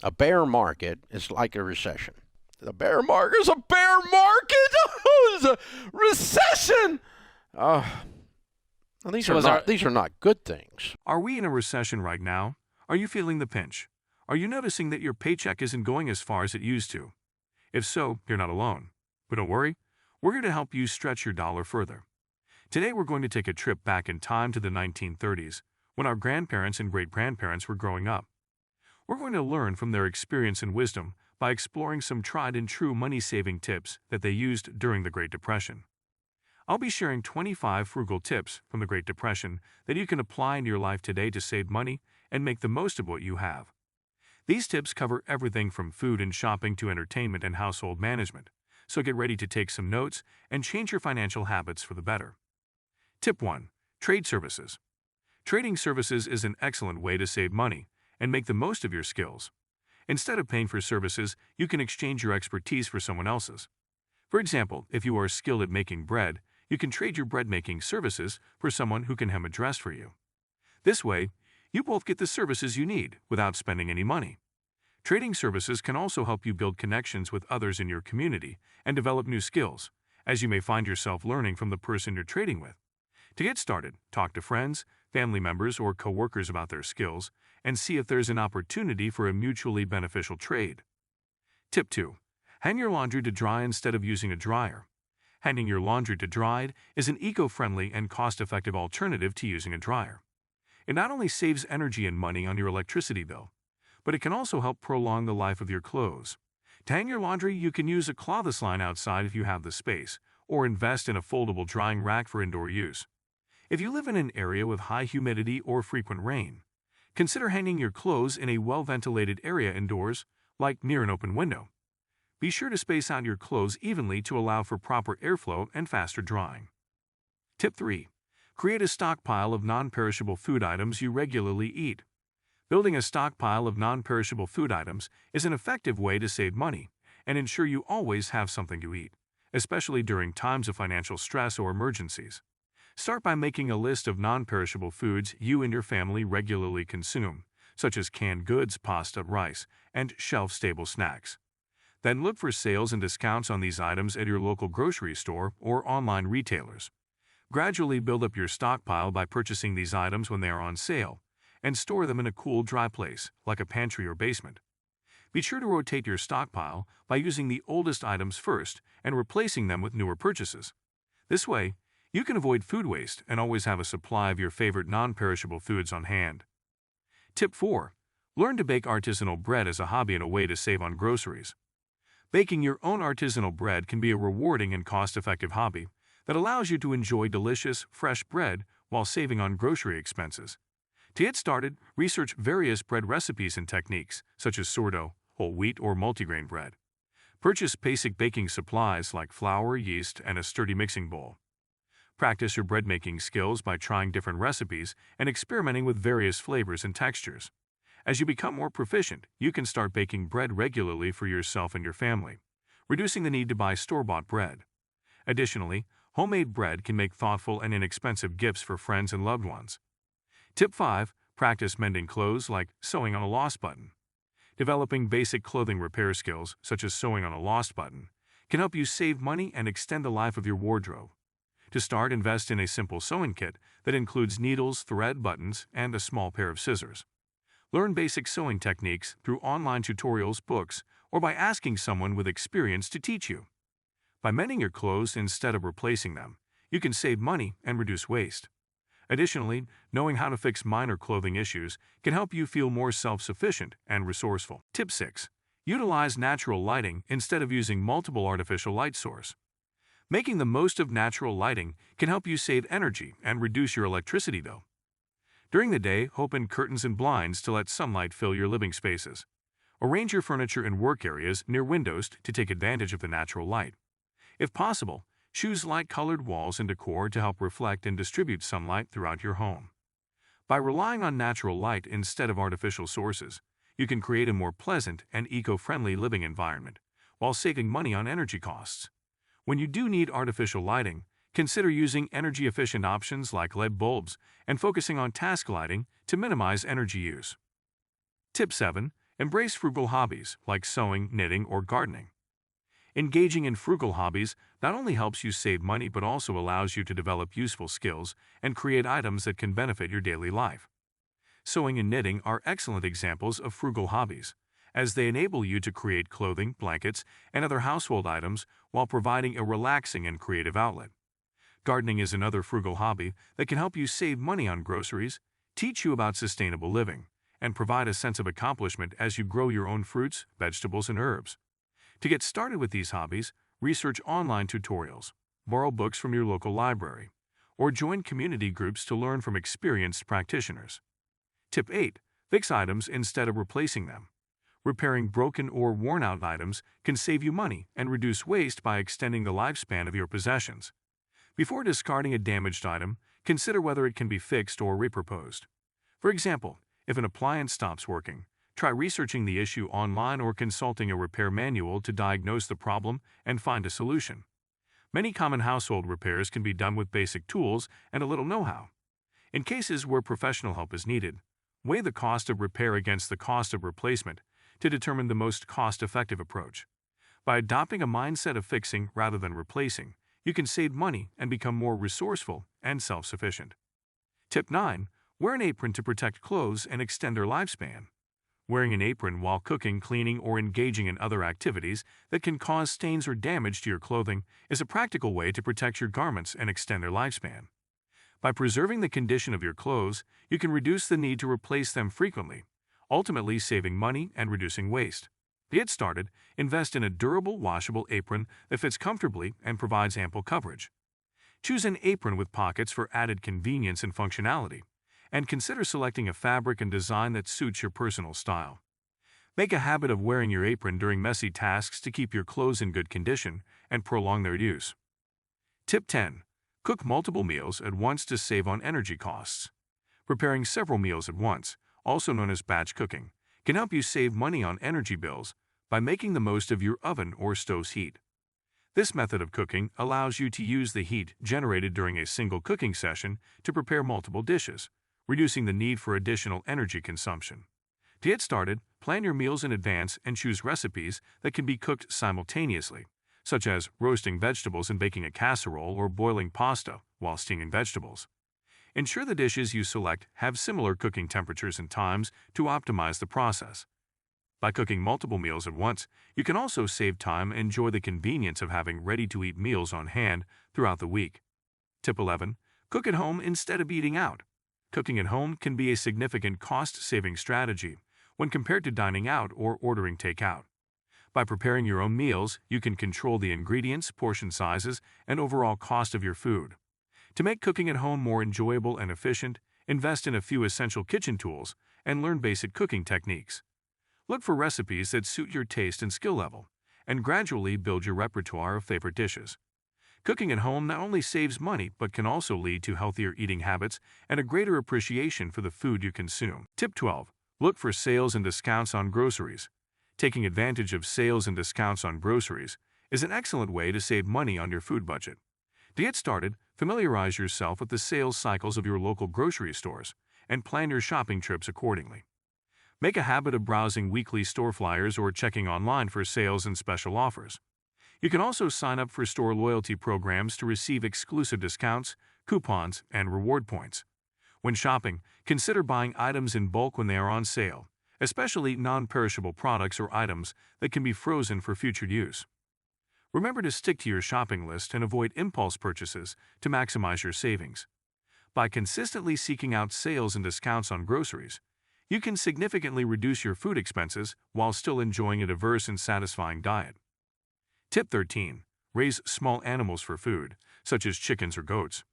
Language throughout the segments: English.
A bear market is like a recession. The bear market is a bear market. It's a recession. Uh, well, these are not good things. Are we in a recession right now? Are you feeling the pinch? Are you noticing that your paycheck isn't going as far as it used to? If so, you're not alone. But don't worry, we're here to help you stretch your dollar further. Today we're going to take a trip back in time to the 1930s, when our grandparents and great-grandparents were growing up. We're going to learn from their experience and wisdom by exploring some tried-and-true money-saving tips that they used during the Great Depression. I'll be sharing 25 frugal tips from the Great Depression that you can apply in your life today to save money and make the most of what you have. These tips cover everything from food and shopping to entertainment and household management, so get ready to take some notes and change your financial habits for the better. Tip 1. Trade services. Trading services is an excellent way to save money and make the most of your skills. Instead of paying for services, you can exchange your expertise for someone else's. For example, if you are skilled at making bread, you can trade your bread-making services for someone who can hem a dress for you. This way, you both get the services you need without spending any money. Trading services can also help you build connections with others in your community and develop new skills, as you may find yourself learning from the person you're trading with. To get started, talk to friends, family members, or coworkers about their skills and see if there's an opportunity for a mutually beneficial trade. Tip 2. Hang your laundry to dry instead of using a dryer. Hanging your laundry to dry is an eco-friendly and cost-effective alternative to using a dryer. It not only saves energy and money on your electricity bill, but it can also help prolong the life of your clothes. To hang your laundry, you can use a clothes line outside if you have the space, or invest in a foldable drying rack for indoor use. If you live in an area with high humidity or frequent rain, consider hanging your clothes in a well-ventilated area indoors, like near an open window. Be sure to space out your clothes evenly to allow for proper airflow and faster drying. Tip 3. Create a stockpile of non-perishable food items you regularly eat. Building a stockpile of non-perishable food items is an effective way to save money and ensure you always have something to eat, especially during times of financial stress or emergencies. Start by making a list of non-perishable foods you and your family regularly consume, such as canned goods, pasta, rice, and shelf-stable snacks. Then look for sales and discounts on these items at your local grocery store or online retailers. Gradually build up your stockpile by purchasing these items when they are on sale, and store them in a cool, dry place, like a pantry or basement. Be sure to rotate your stockpile by using the oldest items first and replacing them with newer purchases. This way, you can avoid food waste and always have a supply of your favorite non-perishable foods on hand. Tip 4. Learn to bake artisanal bread as a hobby and a way to save on groceries. Baking your own artisanal bread can be a rewarding and cost-effective hobby that allows you to enjoy delicious, fresh bread while saving on grocery expenses. To get started, research various bread recipes and techniques, such as sourdough, whole wheat, or multigrain bread. Purchase basic baking supplies like flour, yeast, and a sturdy mixing bowl. Practice your bread-making skills by trying different recipes and experimenting with various flavors and textures. As you become more proficient, you can start baking bread regularly for yourself and your family, reducing the need to buy store-bought bread. Additionally, homemade bread can make thoughtful and inexpensive gifts for friends and loved ones. Tip 5. Practice mending clothes like sewing on a lost button. Developing basic clothing repair skills, such as sewing on a lost button, can help you save money and extend the life of your wardrobe. To start, invest in a simple sewing kit that includes needles, thread, buttons, and a small pair of scissors. Learn basic sewing techniques through online tutorials, books, or by asking someone with experience to teach you. By mending your clothes instead of replacing them, you can save money and reduce waste. Additionally, knowing how to fix minor clothing issues can help you feel more self-sufficient and resourceful. Tip 6. Utilize natural lighting instead of using multiple artificial light sources. Making the most of natural lighting can help you save energy and reduce your electricity bill. During the day, open curtains and blinds to let sunlight fill your living spaces. Arrange your furniture in work areas near windows to take advantage of the natural light. If possible, choose light-colored walls and decor to help reflect and distribute sunlight throughout your home. By relying on natural light instead of artificial sources, you can create a more pleasant and eco-friendly living environment while saving money on energy costs. When you do need artificial lighting, consider using energy-efficient options like LED bulbs and focusing on task lighting to minimize energy use. Tip 7. Embrace frugal hobbies like sewing, knitting, or gardening. Engaging in frugal hobbies not only helps you save money but also allows you to develop useful skills and create items that can benefit your daily life. Sewing and knitting are excellent examples of frugal hobbies, as they enable you to create clothing, blankets, and other household items while providing a relaxing and creative outlet. Gardening is another frugal hobby that can help you save money on groceries, teach you about sustainable living, and provide a sense of accomplishment as you grow your own fruits, vegetables, and herbs. To get started with these hobbies, research online tutorials, borrow books from your local library, or join community groups to learn from experienced practitioners. Tip 8. Fix items instead of replacing them. Repairing broken or worn-out items can save you money and reduce waste by extending the lifespan of your possessions. Before discarding a damaged item, consider whether it can be fixed or repurposed. For example, if an appliance stops working, try researching the issue online or consulting a repair manual to diagnose the problem and find a solution. Many common household repairs can be done with basic tools and a little know-how. In cases where professional help is needed, weigh the cost of repair against the cost of replacement to determine the most cost-effective approach. By adopting a mindset of fixing rather than replacing, you can save money and become more resourceful and self-sufficient. Tip 9. Wear an apron to protect clothes and extend their lifespan. Wearing an apron while cooking, cleaning, or engaging in other activities that can cause stains or damage to your clothing is a practical way to protect your garments and extend their lifespan. By preserving the condition of your clothes, you can reduce the need to replace them frequently, ultimately saving money and reducing waste. To get started, invest in a durable, washable apron that fits comfortably and provides ample coverage. Choose an apron with pockets for added convenience and functionality, and consider selecting a fabric and design that suits your personal style. Make a habit of wearing your apron during messy tasks to keep your clothes in good condition and prolong their use. Tip 10. Cook multiple meals at once to save on energy costs. Preparing several meals at once, also known as batch cooking, can help you save money on energy bills by making the most of your oven or stove's heat. This method of cooking allows you to use the heat generated during a single cooking session to prepare multiple dishes, reducing the need for additional energy consumption. To get started, plan your meals in advance and choose recipes that can be cooked simultaneously, such as roasting vegetables and baking a casserole or boiling pasta while steaming vegetables. Ensure the dishes you select have similar cooking temperatures and times to optimize the process. By cooking multiple meals at once, you can also save time and enjoy the convenience of having ready-to-eat meals on hand throughout the week. Tip 11. Cook at home instead of eating out. Cooking at home can be a significant cost-saving strategy when compared to dining out or ordering takeout. By preparing your own meals, you can control the ingredients, portion sizes, and overall cost of your food. To make cooking at home more enjoyable and efficient, invest in a few essential kitchen tools and learn basic cooking techniques. Look for recipes that suit your taste and skill level, and gradually build your repertoire of favorite dishes. Cooking at home not only saves money but can also lead to healthier eating habits and a greater appreciation for the food you consume. Tip 12. Look for sales and discounts on groceries. Taking advantage of sales and discounts on groceries is an excellent way to save money on your food budget. To get started, familiarize yourself with the sales cycles of your local grocery stores and plan your shopping trips accordingly. Make a habit of browsing weekly store flyers or checking online for sales and special offers. You can also sign up for store loyalty programs to receive exclusive discounts, coupons, and reward points. When shopping, consider buying items in bulk when they are on sale, especially non-perishable products or items that can be frozen for future use. Remember to stick to your shopping list and avoid impulse purchases to maximize your savings. By consistently seeking out sales and discounts on groceries, you can significantly reduce your food expenses while still enjoying a diverse and satisfying diet. Tip 13. Raise small animals for food, such as chickens or goats.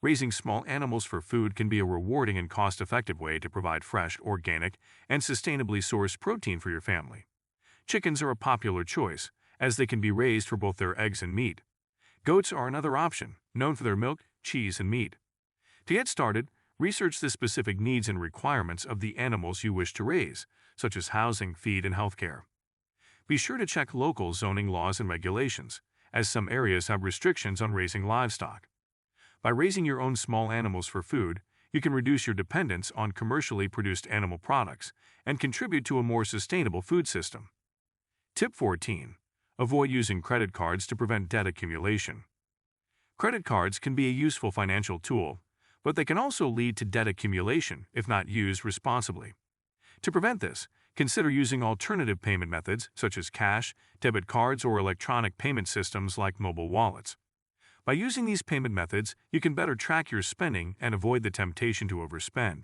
Raising small animals for food can be a rewarding and cost-effective way to provide fresh, organic, and sustainably sourced protein for your family. Chickens are a popular choice, as they can be raised for both their eggs and meat. Goats are another option, known for their milk, cheese, and meat. To get started, research the specific needs and requirements of the animals you wish to raise, such as housing, feed, and healthcare. Be sure to check local zoning laws and regulations, as some areas have restrictions on raising livestock. By raising your own small animals for food, you can reduce your dependence on commercially produced animal products and contribute to a more sustainable food system. Tip 14. Avoid using credit cards to prevent debt accumulation. Credit cards can be a useful financial tool, but they can also lead to debt accumulation if not used responsibly. To prevent this, consider using alternative payment methods such as cash, debit cards, or electronic payment systems like mobile wallets. By using these payment methods, you can better track your spending and avoid the temptation to overspend.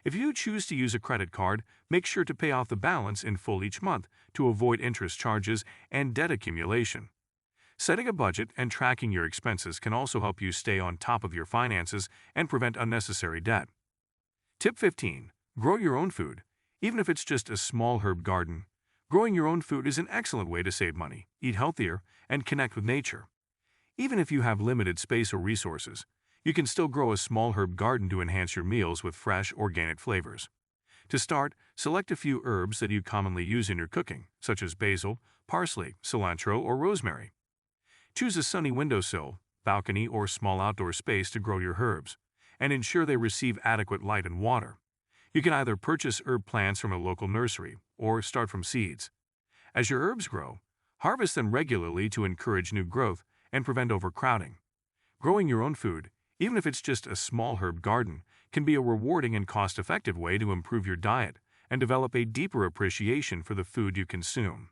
If you choose to use a credit card, make sure to pay off the balance in full each month to avoid interest charges and debt accumulation. Setting a budget and tracking your expenses can also help you stay on top of your finances and prevent unnecessary debt. Tip 15. Grow your own food. Even if it's just a small herb garden, growing your own food is an excellent way to save money, eat healthier, and connect with nature. Even if you have limited space or resources, you can still grow a small herb garden to enhance your meals with fresh, organic flavors. To start, select a few herbs that you commonly use in your cooking, such as basil, parsley, cilantro, or rosemary. Choose a sunny windowsill, balcony, or small outdoor space to grow your herbs, and ensure they receive adequate light and water. You can either purchase herb plants from a local nursery or start from seeds. As your herbs grow, harvest them regularly to encourage new growth and prevent overcrowding. Growing your own food, even if it's just a small herb garden, can be a rewarding and cost-effective way to improve your diet and develop a deeper appreciation for the food you consume.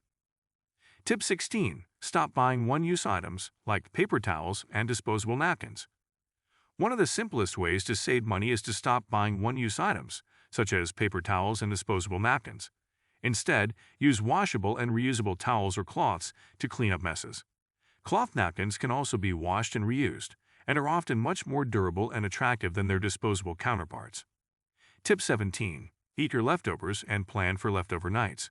Tip 16. Stop buying one-use items like paper towels and disposable napkins. One of the simplest ways to save money is to stop buying one-use items, such as paper towels and disposable napkins. Instead, use washable and reusable towels or cloths to clean up messes. Cloth napkins can also be washed and reused, and are often much more durable and attractive than their disposable counterparts. Tip 17. Eat your leftovers and plan for leftover nights.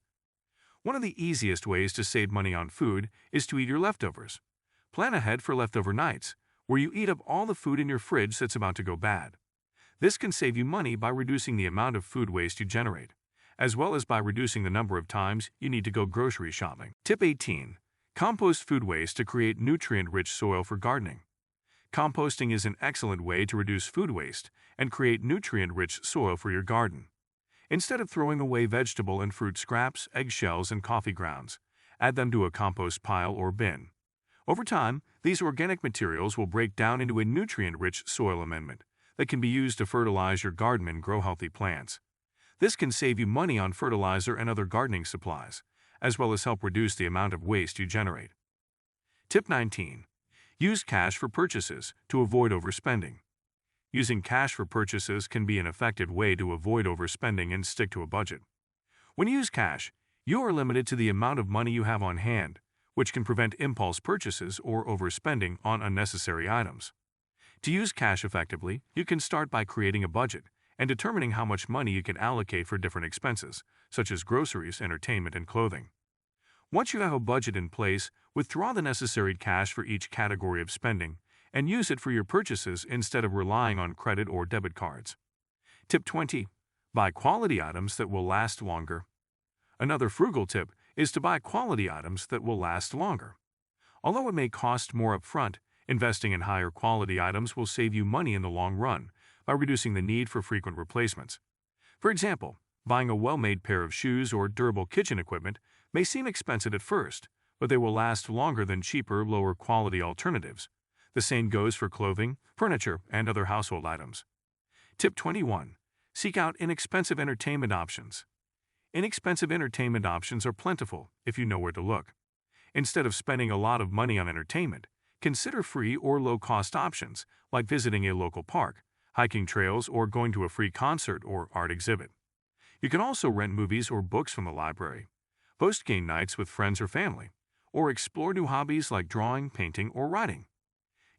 One of the easiest ways to save money on food is to eat your leftovers. Plan ahead for leftover nights, where you eat up all the food in your fridge that's about to go bad. This can save you money by reducing the amount of food waste you generate, as well as by reducing the number of times you need to go grocery shopping. Tip 18. Compost food waste to create nutrient-rich soil for gardening. Composting is an excellent way to reduce food waste and create nutrient-rich soil for your garden. Instead of throwing away vegetable and fruit scraps, eggshells, and coffee grounds, add them to a compost pile or bin. Over time, these organic materials will break down into a nutrient-rich soil amendment that can be used to fertilize your garden and grow healthy plants. This can save you money on fertilizer and other gardening supplies, as well as help reduce the amount of waste you generate. Tip 19. Use cash for purchases to avoid overspending. Using cash for purchases can be an effective way to avoid overspending and stick to a budget. When you use cash, you are limited to the amount of money you have on hand, which can prevent impulse purchases or overspending on unnecessary items. To use cash effectively, you can start by creating a budget and determining how much money you can allocate for different expenses, such as groceries, entertainment, and clothing. Once you have a budget in place, withdraw the necessary cash for each category of spending and use it for your purchases instead of relying on credit or debit cards. Tip 20. Buy quality items that will last longer. Another frugal tip is to buy quality items that will last longer. Although it may cost more upfront, investing in higher quality items will save you money in the long run by reducing the need for frequent replacements. For example, buying a well-made pair of shoes or durable kitchen equipment may seem expensive at first, but they will last longer than cheaper, lower-quality alternatives. The same goes for clothing, furniture, and other household items. Tip 21. Seek out inexpensive entertainment options. Inexpensive entertainment options are plentiful if you know where to look. Instead of spending a lot of money on entertainment, consider free or low-cost options like visiting a local park, hiking trails, or going to a free concert or art exhibit. You can also rent movies or books from the library, host game nights with friends or family, or explore new hobbies like drawing, painting, or writing.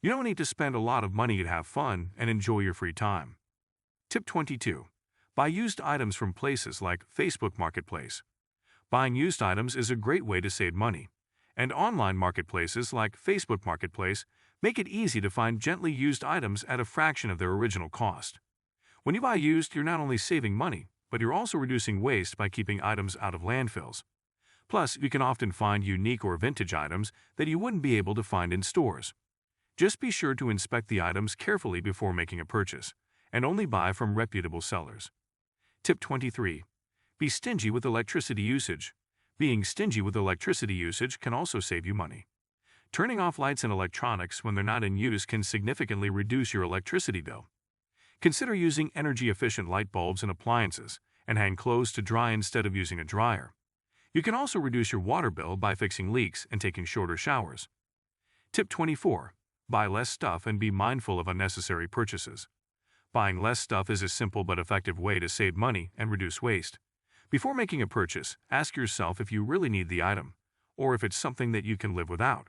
You don't need to spend a lot of money to have fun and enjoy your free time. Tip 22. Buy used items from places like Facebook Marketplace. Buying used items is a great way to save money, and online marketplaces like Facebook Marketplace make it easy to find gently used items at a fraction of their original cost. When you buy used, you're not only saving money, but you're also reducing waste by keeping items out of landfills. Plus, you can often find unique or vintage items that you wouldn't be able to find in stores. Just be sure to inspect the items carefully before making a purchase, and only buy from reputable sellers. Tip 23. Be stingy with electricity usage. Being stingy with electricity usage can also save you money. Turning off lights and electronics when they're not in use can significantly reduce your electricity bill. Consider using energy-efficient light bulbs and appliances, and hang clothes to dry instead of using a dryer. You can also reduce your water bill by fixing leaks and taking shorter showers. Tip 24. Buy less stuff and be mindful of unnecessary purchases. Buying less stuff is a simple but effective way to save money and reduce waste. Before making a purchase, ask yourself if you really need the item, or if it's something that you can live without.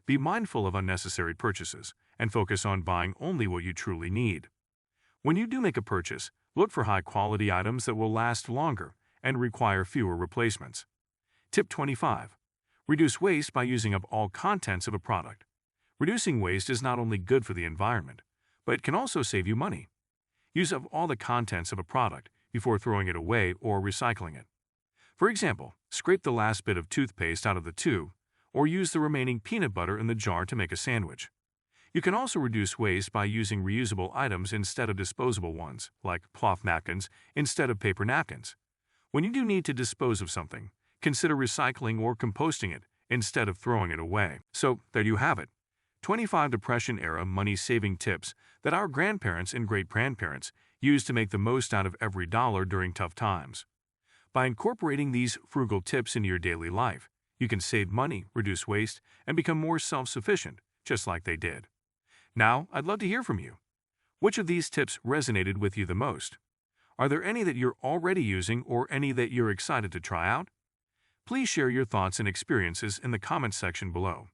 Be mindful of unnecessary purchases and focus on buying only what you truly need. When you do make a purchase, look for high-quality items that will last longer and require fewer replacements. Tip 25. Reduce waste by using up all contents of a product. Reducing waste is not only good for the environment, but it can also save you money. Use up all the contents of a product before throwing it away or recycling it. For example, scrape the last bit of toothpaste out of the tube, or use the remaining peanut butter in the jar to make a sandwich. You can also reduce waste by using reusable items instead of disposable ones, like cloth napkins instead of paper napkins. When you do need to dispose of something, consider recycling or composting it instead of throwing it away. So, there you have it. 25 Depression-era money-saving tips that our grandparents and great-grandparents used to make the most out of every dollar during tough times. By incorporating these frugal tips into your daily life, you can save money, reduce waste, and become more self-sufficient, just like they did. Now, I'd love to hear from you. Which of these tips resonated with you the most? Are there any that you're already using or any that you're excited to try out? Please share your thoughts and experiences in the comments section below.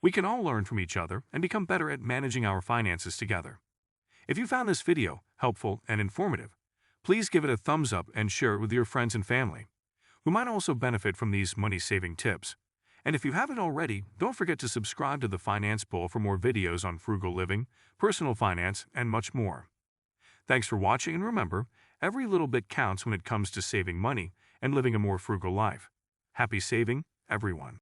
We can all learn from each other and become better at managing our finances together. If you found this video helpful and informative, please give it a thumbs up and share it with your friends and family, who might also benefit from these money-saving tips. And if you haven't already, don't forget to subscribe to the Finance Bowl for more videos on frugal living, personal finance, and much more. Thanks for watching, and remember, every little bit counts when it comes to saving money and living a more frugal life. Happy saving, everyone.